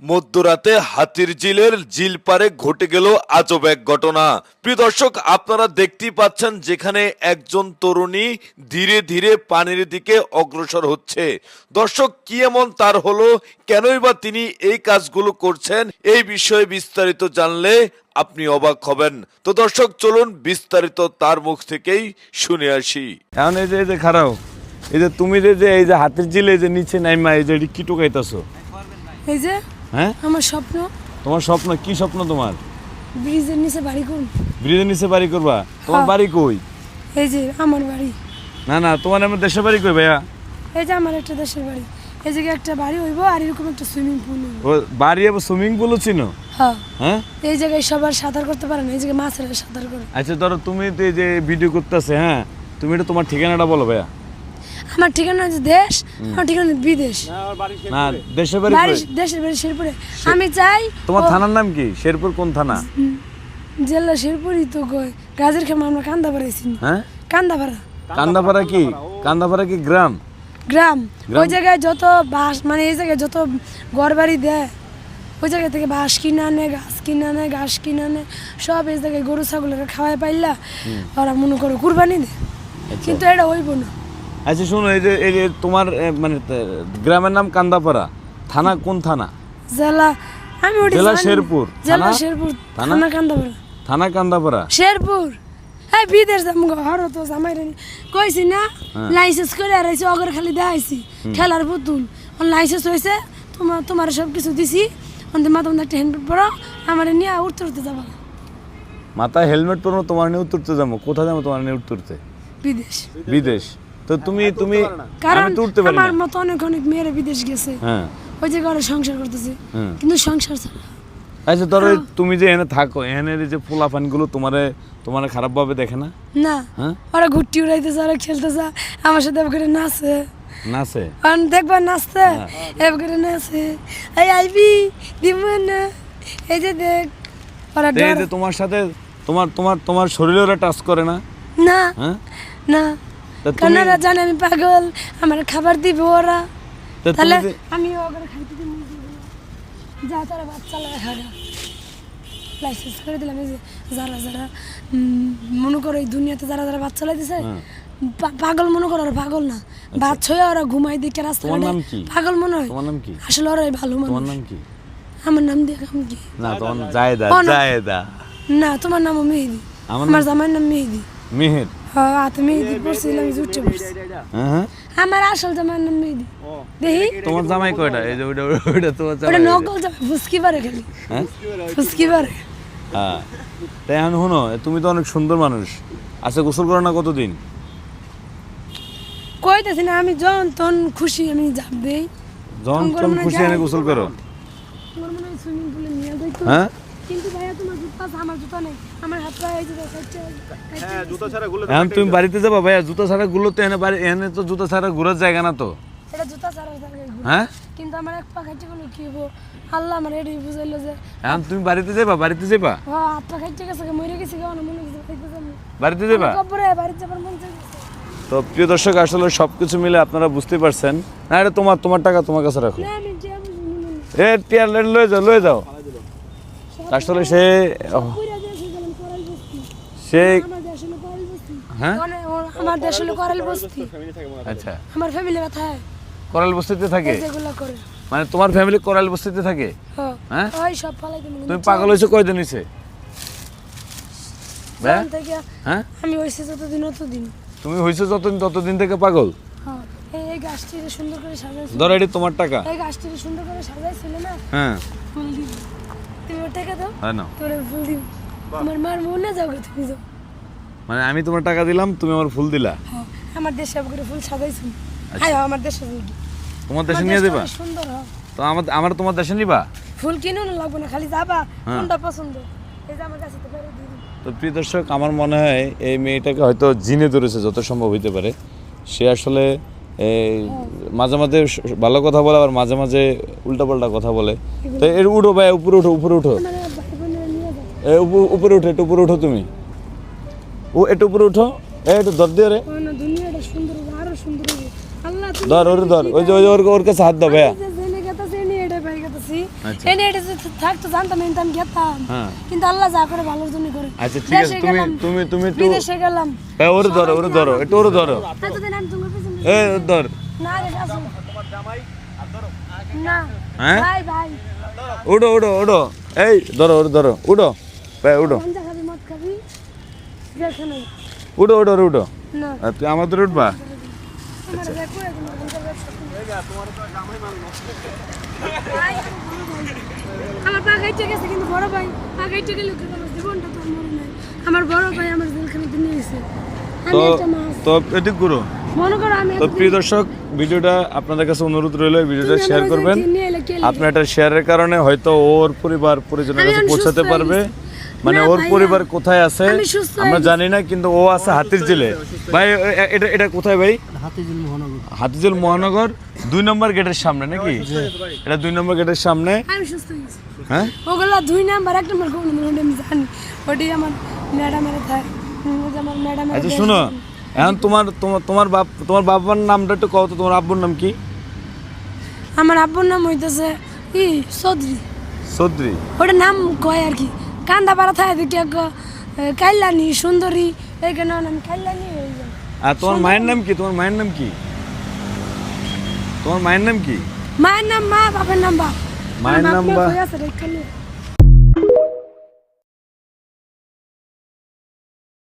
মধ্যরাতে হাতিরঝিলের ঝিল পারে ঘটে গেল আজব এক ঘটনা। প্রিয় দর্শক, আপনারা দেখতেই পাচ্ছেন যেখানে একজন তরুণী ধীরে ধীরে পানির দিকে অগ্রসর হচ্ছে। দর্শক, কি এমন তার হলো, কেনই বা তিনি এই কাজগুলো করছেন, এই বিষয়ে বিস্তারিত জানলে আপনি অবাক হবেন। তো দর্শক, চলুন বিস্তারিত তার মুখ থেকেই শুনে আসি। এখন এই যে খারাপ, এই যে তুমি যে এই যে হাতের ঝিলে যে নিচে নাইমা এই যে কি টুকাইতাছো? এই যে হ্যাঁ, আমার স্বপ্ন। তোমার স্বপ্ন? কি স্বপ্ন তোমার? ব্রিজের নিচে বাড়ি করুন। ব্রিজের নিচে বাড়ি করবা? তোমার হ্যাঁ। বাড়ি কই? এই যে আমার বাড়ি। না না, তোমার আমার দেশের বাড়ি কই ভাইয়া? এই যে আমার একটা দেশের বাড়ি। এই জায়গায় একটা বাড়ি হইব আর এরকম একটা সুইমিং পুল হইব। ও বাড়ি আবার সুইমিং পুলও চিনো? হ্যাঁ। হ্যাঁ, এই জায়গায় সবার সাঁতার করতে পারে না, এই জায়গায় মাছেরা সাঁতার করে। আচ্ছা ধরো তুমি তো এই যে ভিডিও করতেছে, হ্যাঁ, তুমি এটা তোমার ঠিকানাটা বলো ভাইয়া। আমার ঠিকানা হচ্ছে দেশ, আমার ঠিকানা বিদেশ। না, দেশের বাড়ি বাড়ি কই? দেশের বাড়ি শেরপুরে। আমি চাই তোমার ও- থানার নাম কি? শেরপুর কোন থানা? জেলা শেরপুরই তো কয়। গাজের খেমা আমরা কান্দা পাড়াইছি। হ্যাঁ, কান্দাপাড়া কান্দাপাড়া কি? কান্দাপাড়া কি গ্রাম? গ্রাম। গ্রাম? ওই জায়গায় যত বাঁশ, মানে এই জায়গায় যত ঘর বাড়ি দেয়, ওই জায়গা থেকে বাঁশ কিনে আনে, গাছ কিনে আনে, ঘাস কিনে আনে, সব এই জায়গায় গরু ছাগলের খাওয়াই পাইলা ওরা মনে করো কুরবানি দেয়। কিন্তু এটা হইব না। আচ্ছা শোনো, এই যে তোমার মানে গ্রামের নাম কান্দাপাড়া, থানা কোন থানা? জেলা আমি ওটা জেলা জানি না। শেরপুর, জেলা থানা? শেরপুর, থানা? থানা কান্দাপাড়া। থানা কান্দাপাড়া। শেরপুর। এই বিদেশ যাম গো, হরো তো জামাই রে কইছি না, লাইসেন্স করে আর আইছি, অগর খালি দেখাইছি খেলার পুতুল। লাইসেন্স হয়েছে, তোমার সব কিছু দিছি, অন্তে মাথা একটা হ্যান্ডপেড পরো, আমার নিয়ে উঠতে উঠতে যাবা মাথায় হেলমেট পরো, তোমার নিয়ে উত্তরতে যাবো? কোথায় যাবো তোমার নিয়ে উত্তরতে? বিদেশ। বিদেশ? তো তুমি কারণ আমি তো উঠতে পারি আমার না। মতো অনেক মেয়েরা বিদেশ গেছে, হ্যাঁ, ওই যে ঘরে সংসার করতেছে, হুম। কিন্তু সংসার ছাড়া। আচ্ছা ধরো তুমি যে এনে থাকো, এনে যে পোলাপান গুলো তোমারে খারাপ ভাবে দেখে না? না, হ্যাঁ, ওরা ঘুরটি উড়াইতেছে, ওরা খেলতেছে, আমার সাথে করে নাচে। নাচে? দেখবা নাচতে এবার করে নাচে, এই আইবি দিব না, এই যে দেখ ওরা এই ডর। যে তোমার সাথে তোমার শরীরে ওরা টাচ করে না? না হ্যাঁ, না, তা কারণ তুমি ওরা জানে আমি পাগল, আমার খাবার দিব ওরা, তা তুমি তাহলে যে- আমি ওগুলো খাইতে দিব। যা তারা বাচ্চা লাগা খাগা লাইসেন্স করে দিলাম। এই যে যারা যারা মনে করো এই দুনিয়াতে যারা যারা বাচ্চা লাইতেছে, হ্যাঁ। পাগল মনে করো, ওরা পাগল না, বাচ্চা হয়ে ওরা ঘুমাই দিকে রাস্তা তোমার নাম কি? পাগল মনে হয়। তোমার নাম কি? আসলে ওরাই ভালো তোমার মানুষ। নাম কি? আমার নাম দিয়ে কাম কি? না, তোমার জায়েদা। ও না। জায়েদা? না, তোমার নামও মেহেদি। আমার আমার জামাইয়ের নাম মেহেদি। মেহের? হ্যাঁ, তুমি মেহেদি পড়ছিলাম, আমি উঠে পড়ছি। হ্যাঁ হ্যাঁ। আমার আসল জামাইয়ের নাম মেহেদি। দেখি তোমার জামাই কয়টা? এই যে ওইটা তোমার ওটা জামাই? নকল জামাই, ফুসকি পারে খালি, হ্যাঁ, ফুসকি পারে। হ্যাঁ। তাই এখন শোনো, তুমি তো অনেক সুন্দর মানুষ। আচ্ছা, গোসল করো না কতদিন? কইতেছি না, আমি যখন তখন খুশি আমি যাব দেই। যখন আমার তখন মনে খুশি যায়। এনে গোসল করো? আমার মনে হয় সুইমিং পুলে নিয়ে যাইতো। হ্যাঁ, কিন্তু ভাইয়া তোমার জুতা আছে, আমার জুতা নেই। আমার হাত পা এই যে এখন তুমি বাড়িতে যাবা ভাইয়া? জুতা ছাড়া গুলোতে এনে বাড়ি এনে তো জুতা ছাড়া ঘুরার জায়গা না তো। এটা জুতা ছাড়া জায়গায় ঘুরে। হ্যাঁ, কিন্তু আমার এক পা খাইতে গেল কি হবো, আল্লাহ আমার এটাই বুঝাইলো যে এখন তুমি বাড়িতে যাবা? বাড়িতে যাবা? হাত পা খাইতে গেছে, মরে গেছি কেমন মনে হচ্ছে দেখতে যাবো। বাড়িতে যাবা? কবরে বাড়িতে যাবার মন চাইছে। তো প্রিয় দর্শক, আসলে সবকিছু মিলে আপনারা বুঝতে পারছেন না, এটা তোমার টাকা তোমার কাছে রাখো। না, আমি যে আমি শুনি এ টিয়ার লয়ে যাও। আসলে সে কইরা দিয়েছি গেলাম করাল বস্তি। সে আমার দেশ হলো করাল বস্তি। হ্যাঁ, আমার দেশ হলো করাল বস্তি। আচ্ছা, আমার ফ্যামিলি কোথায়? করাল বস্তিতে থাকে? যেগুলো করে। মানে তোমার ফ্যামিলি করাল বস্তিতে থাকে? হ্যাঁ, হ্যাঁ? ওই সব ফালাইতে মনে তুমি পাগল হয়েছো কয়দিন হয়েছে? হ্যাঁ? হ্যাঁ, আমি হইছে যতদিন অতদিন। তুমি হয়েছো ততদিন থেকে পাগল? হ্যাঁ, এই গাছটিরে সুন্দর করে সাজাইছিল। ধরো এটি তোমার টাকা। এই গাছটিরে সুন্দর করে সাজাইছিল না, হ্যাঁ, ফুল দিব। তুমি ওর টাকা দাও, হ্যাঁ, নাও। তোরে ফুল দিব। আমার মার মনে যাও গে, তুমি যাও। মানে আমি তোমার টাকা দিলাম, তুমি আমার ফুল দিলা? হ্যাঁ, আমার দেশে সব করে ফুল সাজাইছিল। হাই আমার দেশে ফুল কি? তোমার দেশে আমার নিয়ে দেশটা দেবা? অনেক সুন্দর। হ্যাঁ, তো আমার তোমার দেশে নিবা? ফুল কিনো না, লাগবে না, খালি যাবা হ্যাঁ। কোনটা পছন্দ এই যে আমার কাছে তো করে দিই। তো প্রিয় দর্শক, আমার মনে হয় এই মেয়েটাকে হয়তো জিনে ধরেছে, যত সম্ভব হইতে পারে। সে আসলে এই মাঝে মাঝে ভালো কথা বলে, আবার মাঝে মাঝে উল্টাপাল্টা কথা বলে। তো এর উঠো ভাই, উপরে উঠো। আমার ভাই বোনেরা নিয়ে যাও। উপরে উঠো, একটু উপরে উঠো তুমি। একটু উপরে উঠো। একটু ধর দিয়ে রে, না, দুনিয়াটা সুন্দর হবে, আরো সুন্দর হবে। আল্লাহ তুমি ধর ওর কাছে হাত দাও ভাইয়া। যে জেনে গেতাছি, এনে এটা পাই গেতাছি। আচ্ছা। এনে এটা যদি থাকতো জানতাম কিন্তু আমি গেতাম হ্যাঁ। কিন্তু আল্লাহ যা করে ভালোর জন্য করে আচ্ছা ঠিক আছে, দেশে তুমি গেলাম, তুমি তুমি একটু বিদেশে গেলাম ওরে ধরো একটু ওরে ধরো এতদিন আমি তোমার পিছনে এ ধর না রে আসো না হ্যাঁ? ভাই ভাই উঠো এই ধরো উঠো ভাই উঠো গাঞ্জা খাবি মদ খাবি যেখানে উঠো না আর তুই আমাদের উঠবা আমার ব্যাগ করে দিন গাঞ্জার ব্যবসা ভাই, আমার পা গাইতে গেছে কিন্তু বড় ভাই পা গাইতে গেলে কি আমার জীবনটা তো আর মরে নাই আমার বড় ভাই আমার জেলখানাতে নিয়ে গেছে আমি তো একটা মাছ তো এদিক করো মনে করো আমি তো প্রিয় দর্শক ভিডিওটা আপনাদের কাছে অনুরোধ রইল ভিডিওটা তুমি শেয়ার আমার করবেন কাছে নিয়ে এলে কে লিখে? আপনার এটা শেয়ারের কারণে হয়তো ওর পরিবার পরিজনের আমি কাছে এখন পৌঁছাতে সুস্থ পারবে হয়ে গেছি। মানে না ওর ভাইয়া, পরিবার কোথায় আছে আমি সুস্থ হয়ে আমরা গেছি। জানি না কিন্তু ও আছে হাতির জেলে ভাই এটা এটা কোথায় ভাই হাতিঝিল মহানগর 2 নম্বর গেটের সামনে নাকি এটা 2 নম্বর গেটের সামনে আমি সুস্থ হয়ে গেছি হ্যাঁ ওগুলো 2 নাম্বার 1 নাম্বার কোন নাম্বার আমি জানি ওটি আমার ম্যাডামের থাকে ওটা আমার ম্যাডামের আচ্ছা শুনো এখন তোমার বাবার নামটা একটু কও তো তোমার আব্বুর নাম কি আমার আব্বুর নাম হইতেছে চৌধুরী চৌধুরী ওটা নাম কয় আর কি কান্দা পাড়া থাকে দিকে কাইলানি সুন্দরী এইখানে নাম কাইলানি হয়ে যায় আর তোমার মায়ের নাম কি তোমার মায়ের নাম কি মায়ের নাম মা বাপের নাম বাপ মায়ের নাম আমার বাপ বা- কই আছে রে, খালি